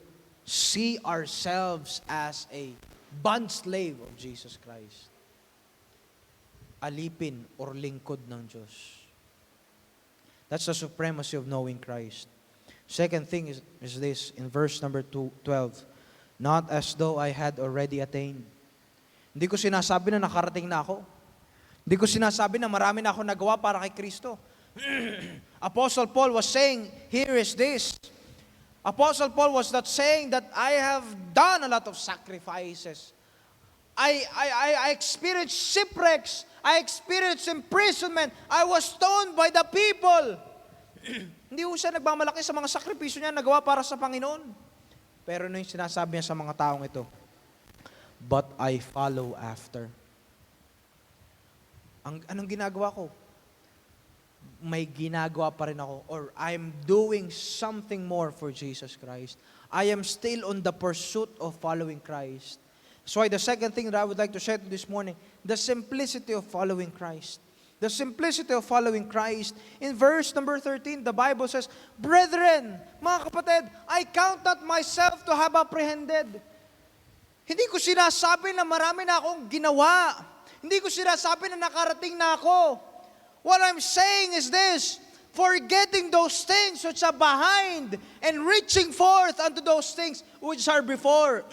see ourselves as a bond slave of Jesus Christ. Alipin or lingkod ng Diyos. That's the supremacy of knowing Christ. Second thing is this, in verse number 12, "Not as though I had already attained." Hindi ko sinasabi na nakarating na ako. Hindi ko sinasabi na marami na ako nagawa para kay Kristo. Apostle Paul was saying, here is this. Apostle Paul was not saying that I have done a lot of sacrifices. I experienced shipwrecks. I experienced imprisonment. I was stoned by the people. Hindi ko siya nagmamalaki sa mga sakripisyo niya nagawa para sa Panginoon. Pero ano yung sinasabi niya sa mga taong ito? "But I follow after." Anong ginagawa ko? May ginagawa pa rin ako, or I'm doing something more for Jesus Christ. I am still on the pursuit of following Christ. That's why the second thing that I would like to share this morning, the simplicity of following Christ. The simplicity of following Christ. In verse number 13, the Bible says, "Brethren," mga kapatid, "I count not myself to have apprehended." Hindi ko sinasabi na marami na akong ginawa. Hindi ko sinasabi na nakarating na ako. What I'm saying is this, forgetting those things which are behind and reaching forth unto those things which are before,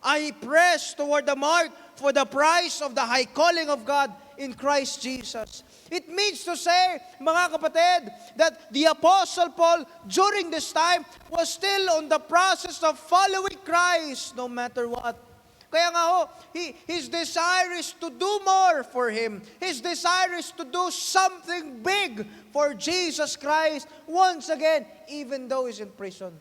I press toward the mark for the prize of the high calling of God in Christ Jesus. It means to say, mga kapatid, that the Apostle Paul during this time was still on the process of following Christ no matter what. Kaya nga his desire is to do more for Him. His desire is to do something big for Jesus Christ once again, even though he's in prison.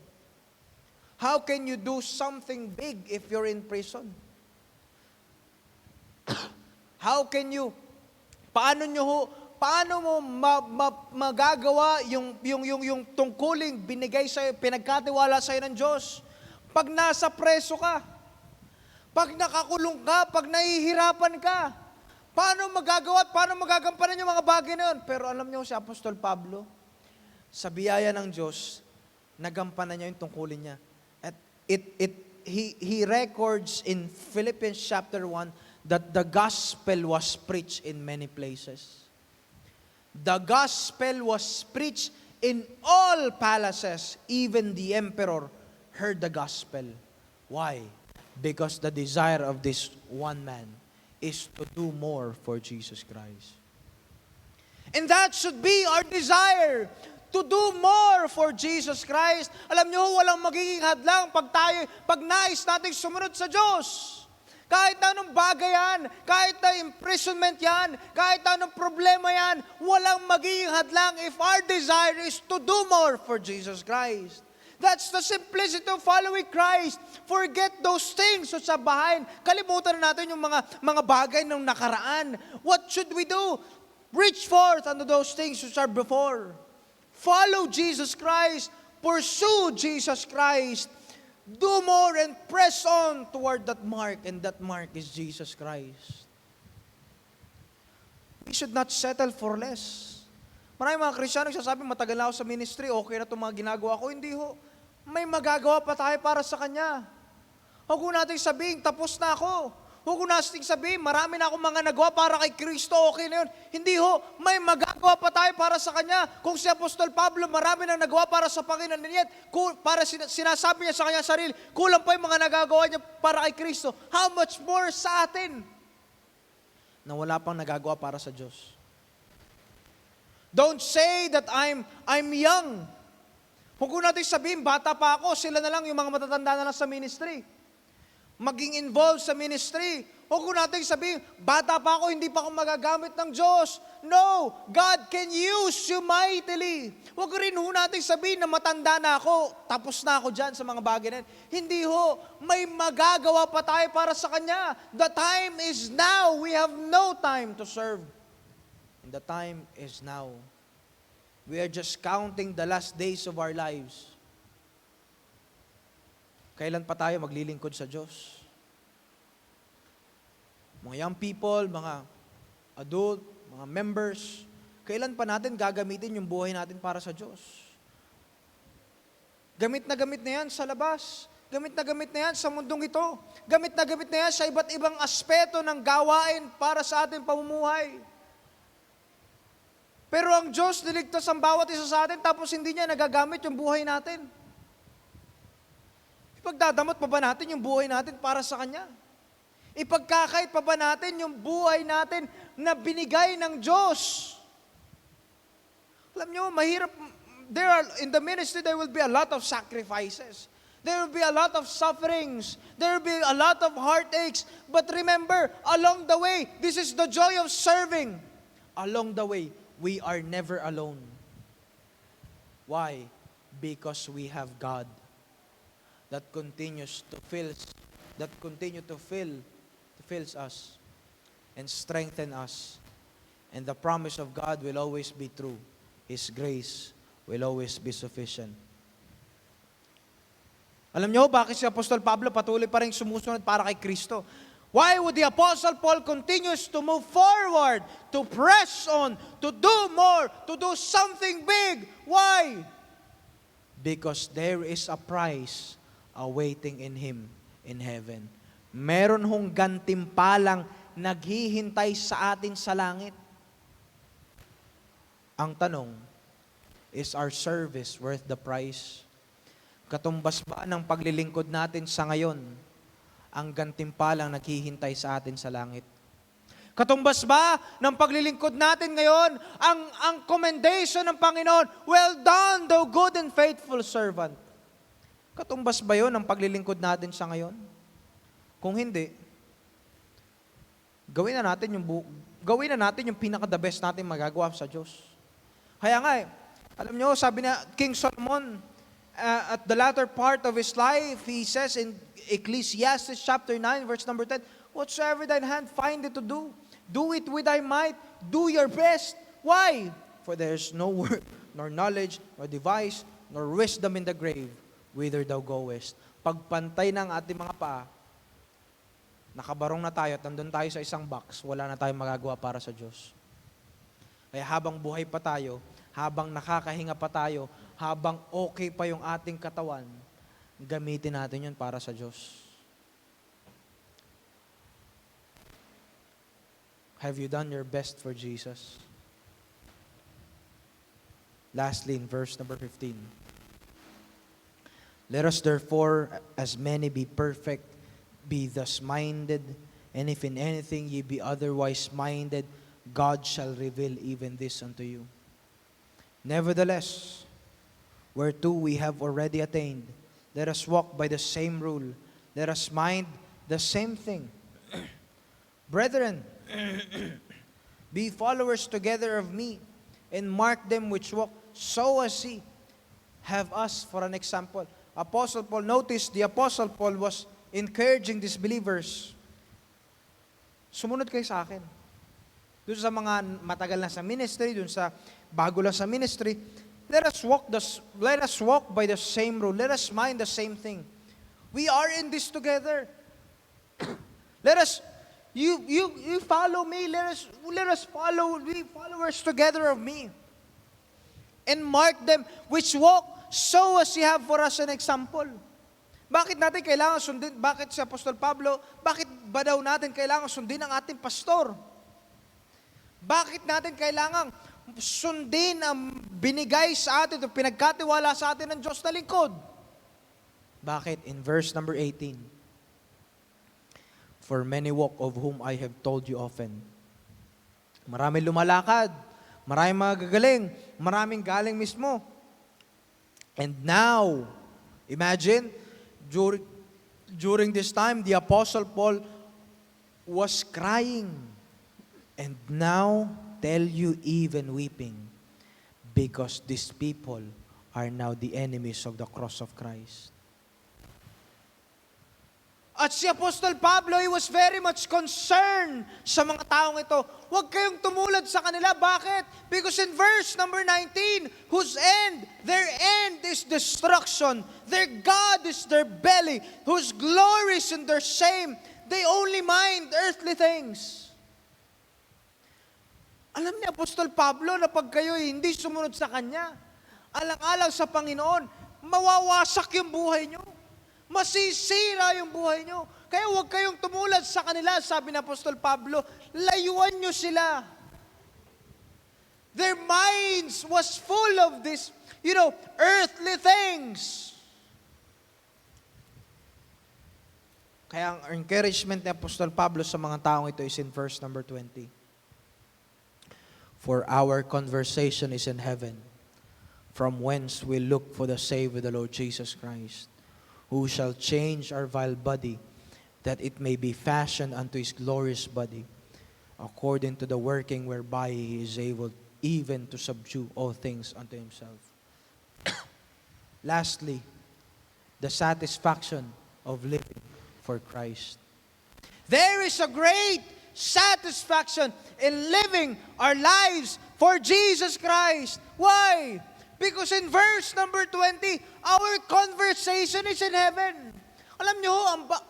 How can you do something big if you're in prison? How can you, paano mo magagawa yung tungkuling binigay sa'yo, pinagkatiwala sa'yo ng Diyos? Pag nasa preso ka, pag nakakulong ka, pag nahihirapan ka, paano magagawa at paano magagampanan yung mga bagay na yun? Pero alam niyo si Apostol Pablo, sa biyaya ng Diyos, nagampanan niya yung tungkulin niya. At he records in Philippians chapter 1 that the gospel was preached in many places. The gospel was preached in all palaces. Even the emperor heard the gospel. Why? Because the desire of this one man is to do more for Jesus Christ. And that should be our desire, to do more for Jesus Christ. Alam niyo, walang magiging hadlang pag nais natin sumunod sa Diyos. Kahit anong bagay yan, kahit na imprisonment yan, kahit anong problema yan, walang magiging hadlang if our desire is to do more for Jesus Christ. That's the simplicity of following Christ. Forget those things which are behind. Kalimutan na natin yung mga bagay ng nakaraan. What should we do? Reach forth unto those things which are before. Follow Jesus Christ. Pursue Jesus Christ. Do more and press on toward that mark, and that mark is Jesus Christ. We should not settle for less. Maraming mga Kristiyano nagsasabi, matagal na ako sa ministry, okay na itong mga ginagawa ko. Hindi ho. May magagawa pa tayo para sa Kanya. Huwag ko natin sabihin, tapos na ako. Huwag ko natin sabihin, marami na akong mga nagawa para kay Kristo, okay na yun. Hindi ho. May magagawa pa tayo para sa Kanya. Kung si Apostol Pablo, marami nang nagawa para sa Panginoon. And yet, para sinasabi niya sa kanyang sarili, kulang pa yung mga nagagawa niya para kay Kristo. How much more sa atin? Na wala pang nagagawa para sa Diyos. Don't say that I'm young. Huwag ko natin sabihin, bata pa ako, sila na lang yung mga matatanda na lang sa ministry. Maging involved sa ministry. Huwag ko natin sabihin, bata pa ako, hindi pa ako magagamit ng Diyos. No, God can use you mightily. Huwag ko rin natin sabihin na matanda na ako, tapos na ako dyan sa mga bagay na yan. Hindi ho, may magagawa pa tayo para sa Kanya. The time is now. We have no time to serve. And the time is now. We are just counting the last days of our lives. Kailan pa tayo maglilingkod sa Diyos? Mga young people, mga adult, mga members, kailan pa natin gagamitin yung buhay natin para sa Diyos? Gamit na yan sa labas. Gamit na yan sa mundong ito. Gamit na yan sa iba't ibang aspeto ng gawain para sa ating pamumuhay. Pero ang Diyos niligtas ang bawat isa sa atin tapos hindi niya nagagamit yung buhay natin. Ipagdadamot pa ba natin yung buhay natin para sa Kanya? Ipagkakait pa ba natin yung buhay natin na binigay ng Diyos? Alam niyo, mahirap. In the ministry, there will be a lot of sacrifices. There will be a lot of sufferings. There will be a lot of heartaches. But remember, along the way, this is the joy of serving. Along the way, we are never alone. Why? Because we have God that continues to fills us and strengthen us. And the promise of God will always be true. His grace will always be sufficient. Alam niyo bakit si Apostol Pablo patuloy pa rin sumusunod para kay Kristo? Why would the Apostle Paul continues to move forward, to press on, to do more, to do something big? Why? Because there is a prize awaiting in him in heaven. Meron hong gantimpalang naghihintay sa atin sa langit. Ang tanong, is our service worth the price? Katumbas ba ng paglilingkod natin sa ngayon ang gantimpalang naghihintay sa atin sa langit? Katumbas ba ng paglilingkod natin ngayon ang commendation ng Panginoon, well done, thou good and faithful servant? Katumbas ba yun ang paglilingkod natin sa ngayon? Kung hindi, gawin na natin yung pinaka-the best natin magagawa sa Diyos. Kaya nga alam nyo, sabi na King Solomon, at the latter part of his life, he says in Ecclesiastes chapter 9, verse number 10, whatsoever thine hand findeth to do it with thy might, do your best. Why? For there is no work, nor knowledge, nor device, nor wisdom in the grave, whither thou goest. Pagpantay ng ating mga paa, nakabarong na tayo at nandun tayo sa isang box, wala na tayong magagawa para sa Diyos. Kaya habang buhay pa tayo, habang nakakahinga pa tayo, habang okay pa yung ating katawan, gamitin natin yun para sa Diyos. Have you done your best for Jesus? Lastly, in verse number 15. Let us therefore, as many be perfect, be thus minded, and if in anything ye be otherwise minded, God shall reveal even this unto you. Nevertheless, whereto we have already attained, let us walk by the same rule, let us mind the same thing. Brethren, be followers together of me, and mark them which walk so as he have us for an example. Apostle Paul, notice the Apostle Paul was encouraging these believers. Sumunod kayo sa akin. Doon sa mga matagal na sa ministry, doon sa bago lang sa ministry, let us walk by the same rule. Let us mind the same thing. We are in this together. Let us you follow me. Let us follow, we followers together of me. And mark them which walk so as you have for us an example. Bakit natin kailangan sundin? Bakit si Apostol Pablo, bakit ba daw natin kailangan sundin ang ating pastor? Bakit natin kailangan sundin ang binigay sa atin o pinagkatiwala sa atin ng Diyos na lingkod? Bakit? In verse number 18. For many walk of whom I have told you often. Maraming lumalakad, maraming magagaling, maraming galing mismo. And now, imagine, during this time, the Apostle Paul was crying. And now, tell you even weeping, because these people are now the enemies of the cross of Christ. At si Apostol Pablo, he was very much concerned sa mga taong ito. Huwag kayong tumulad sa kanila. Bakit? Because in verse number 19, their end is destruction. Their God is their belly, whose glory is in their shame. They only mind earthly things. Alam ni Apostol Pablo na pag kayo hindi sumunod sa Kanya, alang-alang sa Panginoon, mawawasak yung buhay nyo. Masisira yung buhay nyo. Kaya huwag kayong tumulad sa kanila, sabi ni Apostol Pablo, layuan nyo sila. Their minds was full of this, earthly things. Kaya ang encouragement ni Apostol Pablo sa mga taong ito is in verse number 20. For our conversation is in heaven, from whence we look for the Savior, the Lord Jesus Christ, who shall change our vile body, that it may be fashioned unto His glorious body, according to the working whereby He is able even to subdue all things unto Himself. Lastly, the satisfaction of living for Christ. There is a great satisfaction in living our lives for Jesus Christ. Why? Because in verse number 20, our conversation is in heaven. Alam nyo,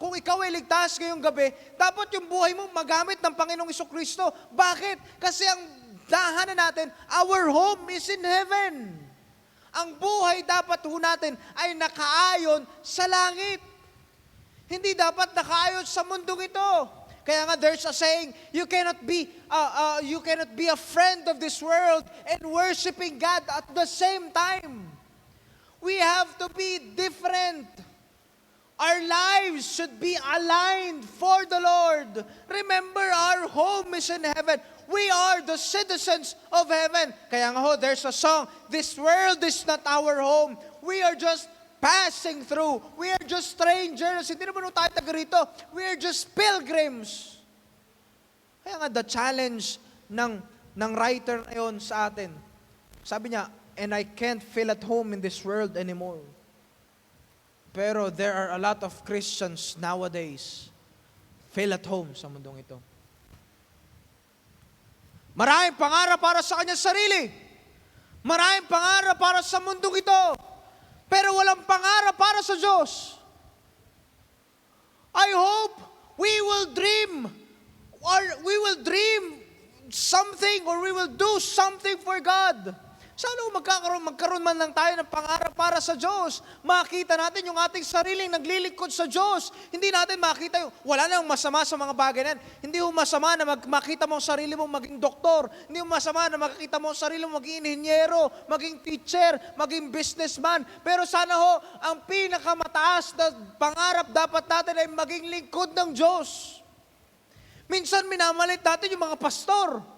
kung ikaw ay ligtas ngayong gabi, dapat yung buhay mo magamit ng Panginoong Jesucristo. Bakit? Kasi ang dahanan natin, our home is in heaven. Ang buhay dapat ho natin ay nakaayon sa langit. Hindi dapat nakaayon sa mundong ito. Kaya nga there's a saying, you cannot be a friend of this world and worshiping God at the same time. We have to be different. Our lives should be aligned for the Lord. Remember, our home is in heaven. We are the citizens of heaven. Kaya nga there's a song, this world is not our home. We are just passing through. We are just strangers. Hindi naman tayo taga rito. We are just pilgrims. Kaya nga the challenge ng writer na yun sa atin, sabi niya, and I can't feel at home in this world anymore. Pero there are a lot of Christians nowadays fail at home sa mundong ito. Maraming pangarap para sa kanyang sarili. Maraming pangarap para sa mundong ito. Pero walang pangarap para sa Diyos. I hope we will dream something or we will do something for God. Sana magkaroon man lang tayo ng pangarap para sa Diyos. Makita natin yung ating sariling naglilingkod sa Diyos. Hindi natin makita yung, wala nang masama sa mga bagay na yan. Hindi mo masama na makita mo ang sarili mong maging doktor. Hindi mo masama na makita mo ang sarili mong maging inhinyero, maging teacher, maging businessman. Pero sana ho, ang pinakamataas na pangarap dapat natin ay maging lingkod ng Diyos. Minsan minamalit natin yung mga pastor.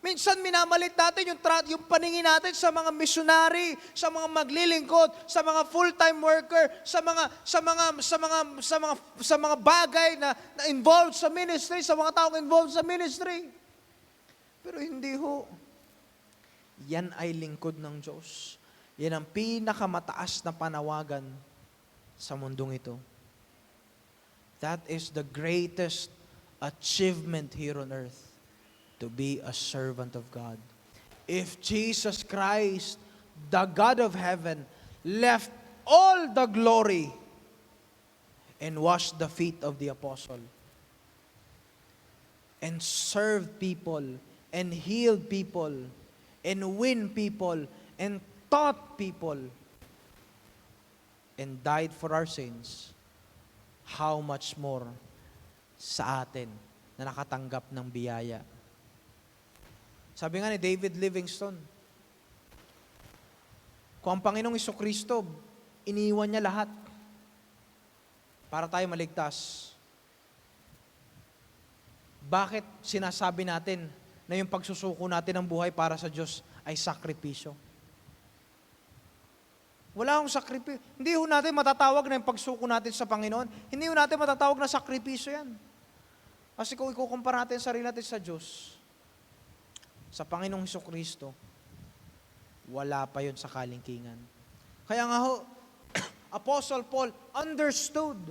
Minsan minamalit natin yung paningin natin sa mga missionary, sa mga maglilingkod, sa mga full-time worker, sa mga bagay na involved sa ministry, sa mga taong involved sa ministry. Pero hindi ho. Yan ay lingkod ng Diyos. Yan ang pinakamataas na panawagan sa mundong ito. That is the greatest achievement here on earth. To be a servant of God. If Jesus Christ, the God of heaven, left all the glory and washed the feet of the apostle and served people and healed people and win people and taught people and died for our sins, how much more sa atin na nakatanggap ng biyaya. Sabi nga ni David Livingstone, kung ang Panginoong Jesucristo, iniwan niya lahat para tayo maligtas, bakit sinasabi natin na yung pagsusuko natin ng buhay para sa Diyos ay sakripisyo? Wala akong sakripisyo. Hindi ho natin matatawag na yung pagsuko natin sa Panginoon, hindi ho natin matatawag na sakripisyo yan. Kasi kung ikukumpara natin sarili natin sa Diyos, sa Panginoong Jesucristo, wala pa yun sa kalingkingan. Kaya nga ho, Apostle Paul understood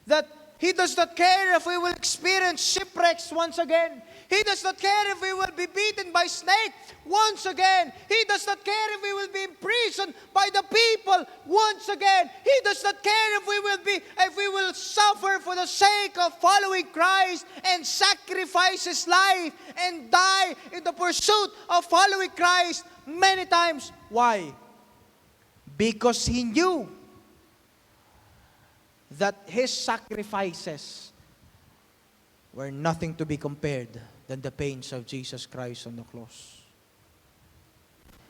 that he does not care if we will experience shipwrecks once again. He does not care if we will be beaten by snake once again. He does not care if we will be imprisoned by the people once again. He does not care if we will suffer for the sake of following Christ and sacrifice His life and die in the pursuit of following Christ many times. Why? Because He knew that His sacrifices were nothing to be compared than the pains of Jesus Christ on the cross.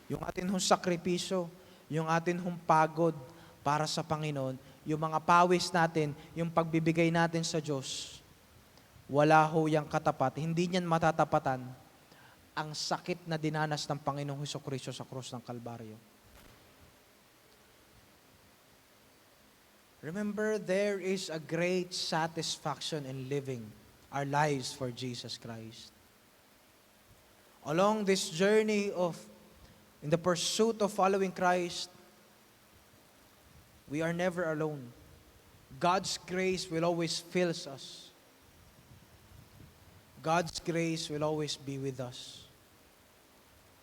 Yung atin hong sakripisyo, yung atin hong pagod para sa Panginoon, yung mga pawis natin, yung pagbibigay natin sa Diyos, wala ho yung katapat, hindi niyan matatapatan ang sakit na dinanas ng Panginoong Jesucristo sa krus ng Kalbaryo. Remember, there is a great satisfaction in living our lives for Jesus Christ. Along this journey in the pursuit of following Christ, we are never alone. God's grace will always fill us. God's grace will always be with us.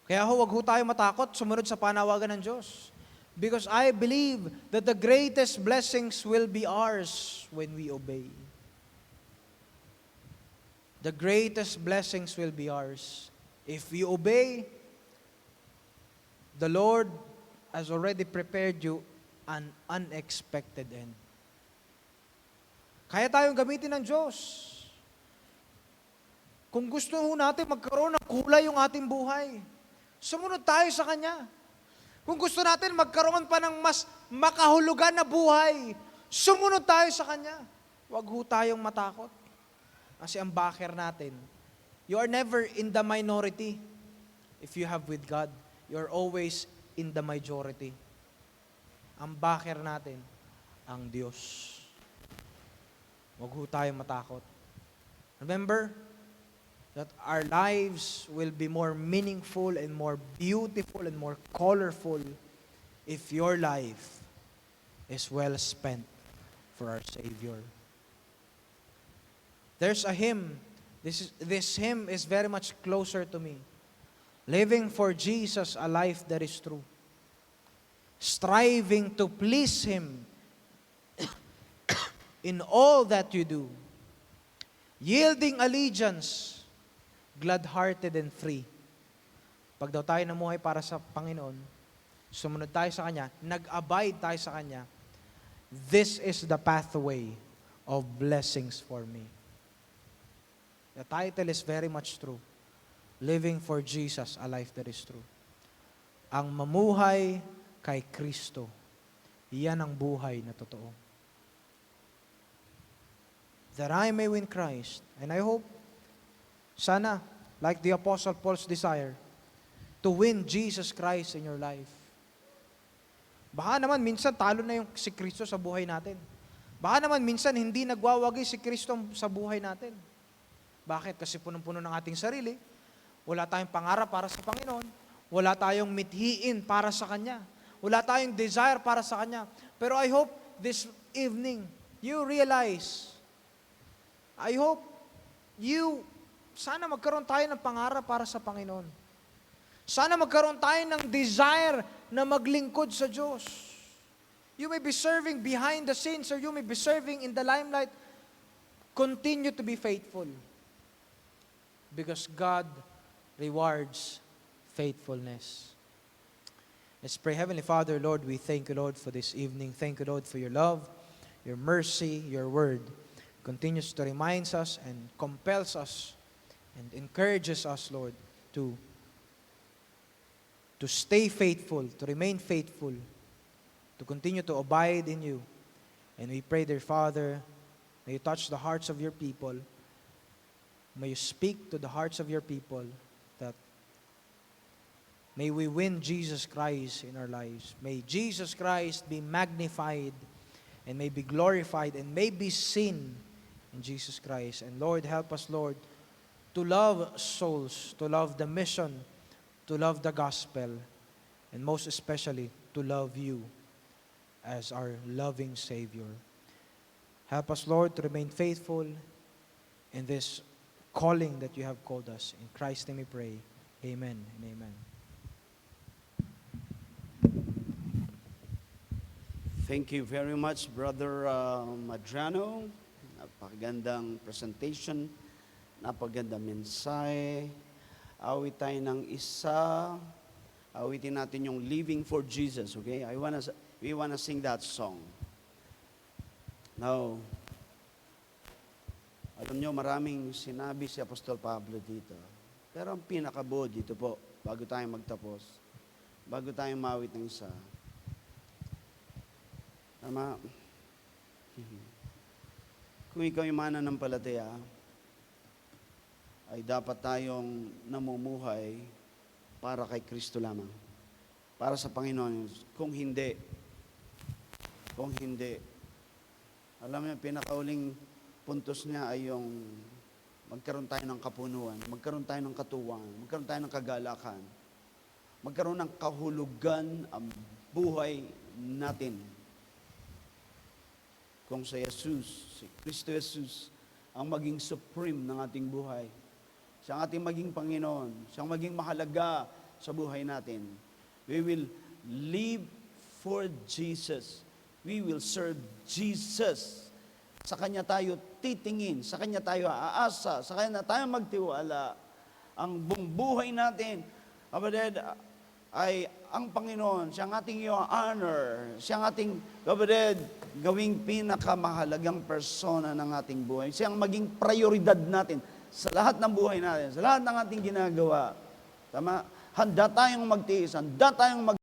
Kaya wag ho tayo matakot sumunod sa panawagan ng Diyos. Because I believe that the greatest blessings will be ours when we obey. The greatest blessings will be ours. If we obey, the Lord has already prepared you an unexpected end. Kaya tayong gamitin ng Diyos. Kung gusto natin magkaroon ng kulay yung ating buhay, sumunod tayo sa Kanya. Kung gusto natin magkaroon pa ng mas makahulugan na buhay, sumunod tayo sa Kanya. Huwag ho tayong matakot. Kasi ang backer natin, you are never in the minority if you have with God. You are always in the majority. Ang backer natin, ang Diyos. Huwag ho tayong matakot. Remember that our lives will be more meaningful and more beautiful and more colorful if your life is well spent for our Savior. There's a hymn. This hymn is very much closer to me. Living for Jesus, a life that is true. Striving to please Him in all that you do. Yielding allegiance, glad-hearted and free. Pag daw tayo namuhay para sa Panginoon, sumunod tayo sa Kanya, nag-abide tayo sa Kanya, this is the pathway of blessings for me. The title is very much true. Living for Jesus, a life that is true. Ang mamuhay kay Kristo, iyan ang buhay na totoo. That I may win Christ. And I hope, sana, like the Apostle Paul's desire, to win Jesus Christ in your life. Baka naman minsan talo na yung si Kristo sa buhay natin. Baka naman minsan hindi nagwawagi si Kristo sa buhay natin. Bakit? Kasi punong-puno ng ating sarili. Wala tayong pangarap para sa Panginoon. Wala tayong mithiin para sa Kanya. Wala tayong desire para sa Kanya. Pero I hope this evening, you realize, I hope sana magkaroon tayo ng pangarap para sa Panginoon. Sana magkaroon tayo ng desire na maglingkod sa Diyos. You may be serving behind the scenes or you may be serving in the limelight. Continue to be faithful. Because God rewards faithfulness. Let's pray. Heavenly Father, Lord, we thank you, Lord, for this evening. Thank you, Lord, for your love, your mercy, your word. Continues to remind us and compels us and encourages us, Lord, to stay faithful, to remain faithful, to continue to abide in you. And we pray, dear Father, may you touch the hearts of your people. May you speak to the hearts of your people that may we win Jesus Christ in our lives. May Jesus Christ be magnified and may be glorified and may be seen in Jesus Christ. And Lord, help us, Lord, to love souls, to love the mission, to love the gospel, and most especially to love you as our loving Savior. Help us, Lord, to remain faithful in this calling that you have called us. In Christ's name we pray. Amen and amen. Thank you very much, Brother Madrano. Napakagandang presentation, napakagandang mensahe. Awit tayo ng isa. Awitin natin yung Living for Jesus, okay? We wanna sing that song. Now, alam nyo, maraming sinabi si Apostol Pablo dito. Pero ang pinakabuo dito po, bago tayo magtapos, bago tayo mawit ng isa. Tama? Kung ikaw yung mananampalataya, ay dapat tayong namumuhay para kay Kristo lamang. Para sa Panginoon. Kung hindi, alam mo yung pinakauling puntos niya ay yung magkaroon tayo ng kapunuan, magkaroon tayo ng katuwang, magkaroon tayo ng kagalakan, magkaroon ng kahulugan ang buhay natin. Kung si Jesus, si Kristo Jesus, ang maging supreme ng ating buhay. Siya ang ating maging Panginoon, siya ang maging mahalaga sa buhay natin. We will live for Jesus. We will serve Jesus. Sa Kanya tayo titingin, sa Kanya tayo aasa, sa Kanya tayo magtiwala. Ang buong buhay natin, kapatid, ay ang Panginoon, siya ang ating honor, siya ang ating, kapatid, gawing pinakamahalagang persona ng ating buhay. Siya ang maging prioridad natin sa lahat ng buhay natin, sa lahat ng ating ginagawa. Tama? Handa tayong magtiis, handa tayong